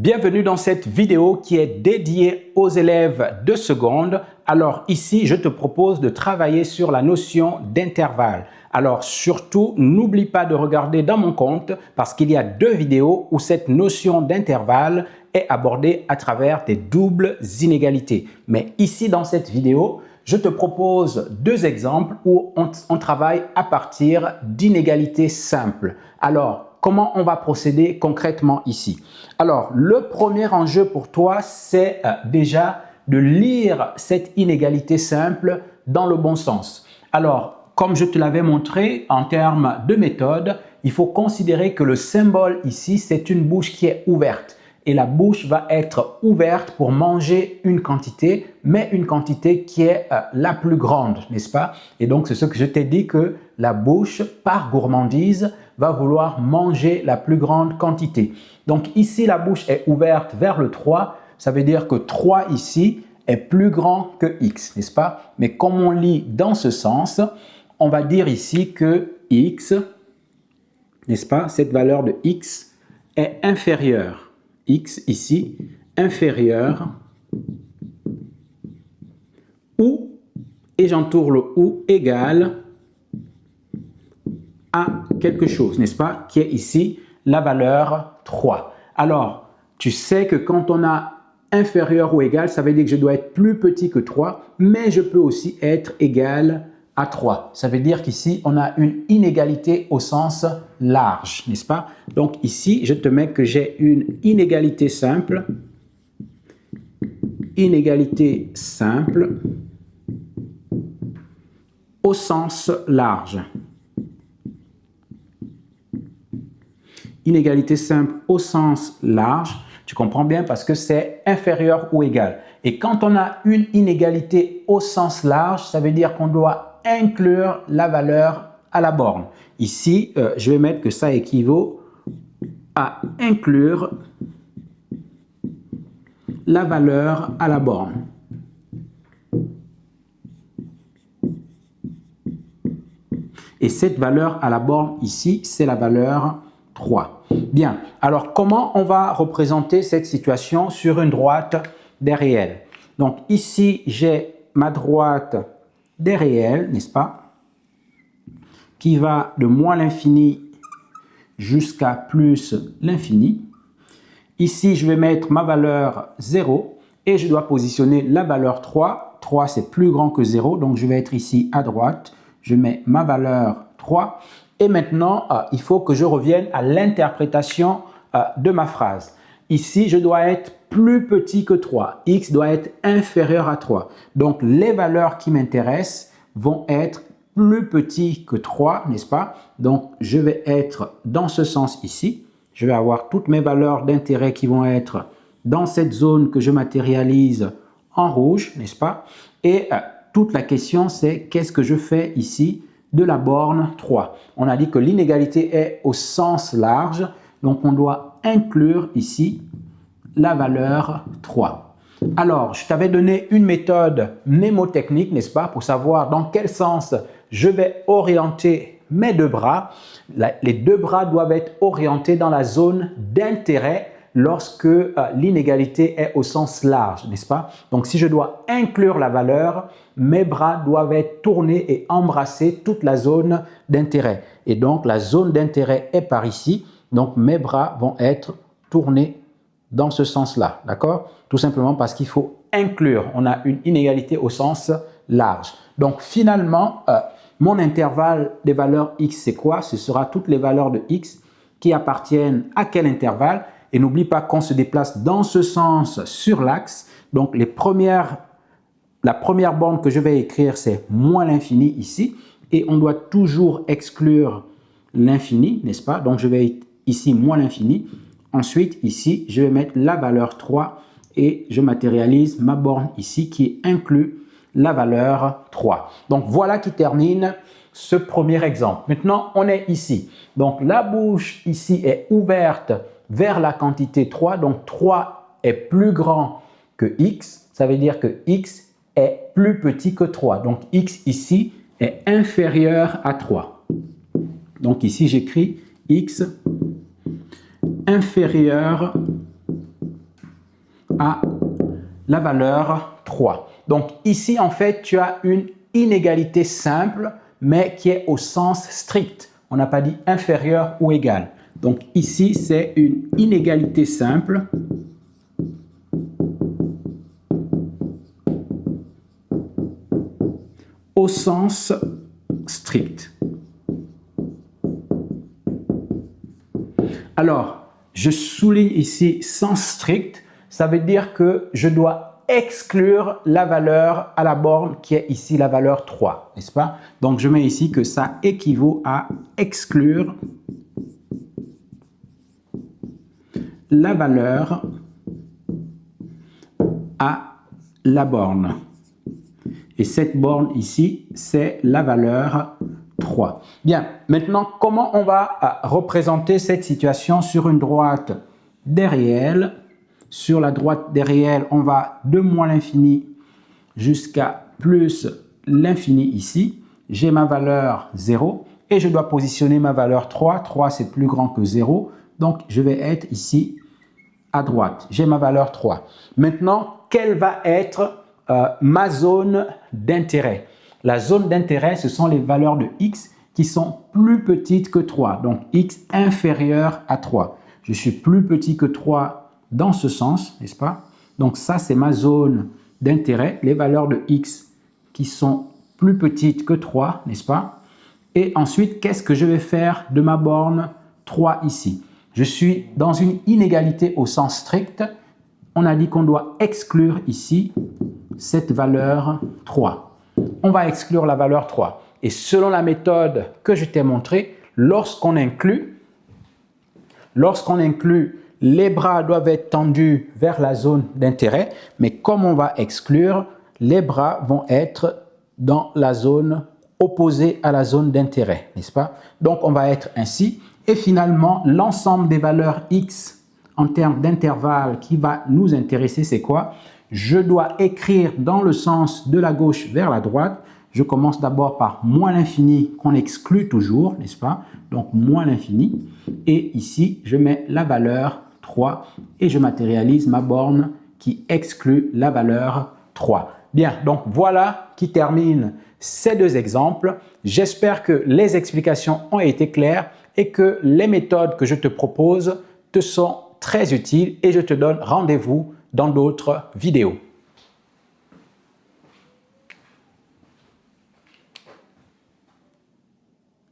Bienvenue dans cette vidéo qui est dédiée aux élèves de seconde. Alors ici, je te propose de travailler sur la notion d'intervalle. Alors surtout, n'oublie pas de regarder dans mon compte parce qu'il y a deux vidéos où cette notion d'intervalle est abordée à travers des doubles inégalités. Mais ici, dans cette vidéo, je te propose deux exemples où on travaille à partir d'inégalités simples. Alors, comment on va procéder concrètement ici? Alors, le premier enjeu pour toi, c'est déjà de lire cette inégalité simple dans le bon sens. Alors, comme je te l'avais montré en termes de méthode, il faut considérer que le symbole ici, c'est une bouche qui est ouverte. Et la bouche va être ouverte pour manger une quantité, mais une quantité qui est la plus grande, n'est-ce pas? Et donc, c'est ce que je t'ai dit que la bouche, par gourmandise, va vouloir manger la plus grande quantité. Donc ici, la bouche est ouverte vers le 3. Ça veut dire que 3 ici est plus grand que x, n'est-ce pas? Mais comme on lit dans ce sens, on va dire ici que x, n'est-ce pas? Cette valeur de x est inférieure. X ici, inférieur ou, et j'entoure le ou, égal à quelque chose, n'est-ce pas? Qui est ici la valeur 3. Alors, tu sais que quand on a inférieur ou égal, ça veut dire que je dois être plus petit que 3, mais je peux aussi être égal à 3. Ça veut dire qu'ici, on a une inégalité au sens large, n'est-ce pas? Donc ici, je te mets que j'ai une inégalité simple. Inégalité simple au sens large. Inégalité simple au sens large, tu comprends bien parce que c'est inférieur ou égal. Et quand on a une inégalité au sens large, ça veut dire qu'on doit inclure la valeur à la borne. Ici, je vais mettre que ça équivaut à inclure la valeur à la borne. Et cette valeur à la borne ici, c'est la valeur 3. Bien, alors comment on va représenter cette situation sur une droite des réels? Donc ici, j'ai ma droite des réels, n'est-ce pas? Qui va de moins l'infini jusqu'à plus l'infini. Ici, je vais mettre ma valeur 0 et je dois positionner la valeur 3. 3, c'est plus grand que 0, donc je vais être ici à droite. Je mets ma valeur 3. Et maintenant, il faut que je revienne à l'interprétation de ma phrase. Ici, je dois être plus petit que 3. X doit être inférieur à 3. Donc, les valeurs qui m'intéressent vont être plus petits que 3, n'est-ce pas? Donc, je vais être dans ce sens ici. Je vais avoir toutes mes valeurs d'intérêt qui vont être dans cette zone que je matérialise en rouge, n'est-ce pas? Et toute la question, c'est qu'est-ce que je fais ici de la borne 3? On a dit que l'inégalité est au sens large, donc on doit inclure ici la valeur 3. Alors, je t'avais donné une méthode mnémotechnique, n'est-ce pas, pour savoir dans quel sens je vais orienter mes deux bras. Les deux bras doivent être orientés dans la zone d'intérêt lorsque l'inégalité est au sens large, n'est-ce pas? Donc, si je dois inclure la valeur, mes bras doivent être tournés et embrasser toute la zone d'intérêt. Et donc, la zone d'intérêt est par ici. Donc, mes bras vont être tournés dans ce sens-là, d'accord? Tout simplement parce qu'il faut inclure. On a une inégalité au sens large. Donc, finalement, mon intervalle des valeurs x, c'est quoi? Ce sera toutes les valeurs de x qui appartiennent à quel intervalle? Et n'oublie pas qu'on se déplace dans ce sens sur l'axe. Donc, la première borne que je vais écrire, c'est moins l'infini ici. Et on doit toujours exclure l'infini, n'est-ce pas? Donc, je vais ici moins l'infini. Ensuite, ici, je vais mettre la valeur 3 et je matérialise ma borne ici qui inclut la valeur 3. Donc, voilà qui termine ce premier exemple. Maintenant, on est ici. Donc, la bouche ici est ouverte vers la quantité 3. Donc, 3 est plus grand que x. Ça veut dire que x est plus petit que 3. Donc, x ici est inférieur à 3. Donc, ici, j'écris x inférieur à la valeur 3. Donc ici, en fait, tu as une inégalité simple, mais qui est au sens strict. On n'a pas dit inférieur ou égal. Donc ici, c'est une inégalité simple au sens strict. Alors, je souligne ici sens strict, ça veut dire que je dois exclure la valeur à la borne qui est ici la valeur 3, n'est-ce pas? Donc, je mets ici que ça équivaut à exclure la valeur à la borne. Et cette borne ici, c'est la valeur 3. Bien, maintenant, comment on va représenter cette situation sur une droite des réels? Sur la droite des réels, on va de moins l'infini jusqu'à plus l'infini ici. J'ai ma valeur 0 et je dois positionner ma valeur 3. 3, c'est plus grand que 0. Donc, je vais être ici à droite. J'ai ma valeur 3. Maintenant, quelle va être ma zone d'intérêt? La zone d'intérêt, ce sont les valeurs de x qui sont plus petites que 3. Donc, x inférieur à 3. Je suis plus petit que 3 dans ce sens, n'est-ce pas? Donc, ça, c'est ma zone d'intérêt. Les valeurs de x qui sont plus petites que 3, n'est-ce pas? Et ensuite, qu'est-ce que je vais faire de ma borne 3 ici? Je suis dans une inégalité au sens strict. On a dit qu'on doit exclure ici cette valeur 3. On va exclure la valeur 3. Et selon la méthode que je t'ai montrée, lorsqu'on inclut, les bras doivent être tendus vers la zone d'intérêt, mais comme on va exclure, les bras vont être dans la zone opposée à la zone d'intérêt, n'est-ce pas? Donc, on va être ainsi. Et finalement, l'ensemble des valeurs x en termes d'intervalle qui va nous intéresser, c'est quoi? Je dois écrire dans le sens de la gauche vers la droite. Je commence d'abord par moins l'infini qu'on exclut toujours, n'est-ce pas? Donc, moins l'infini. Et ici, je mets la valeur 3 et je matérialise ma borne qui exclut la valeur 3. Bien, donc voilà qui termine ces deux exemples. J'espère que les explications ont été claires et que les méthodes que je te propose te sont très utiles et je te donne rendez-vous dans d'autres vidéos.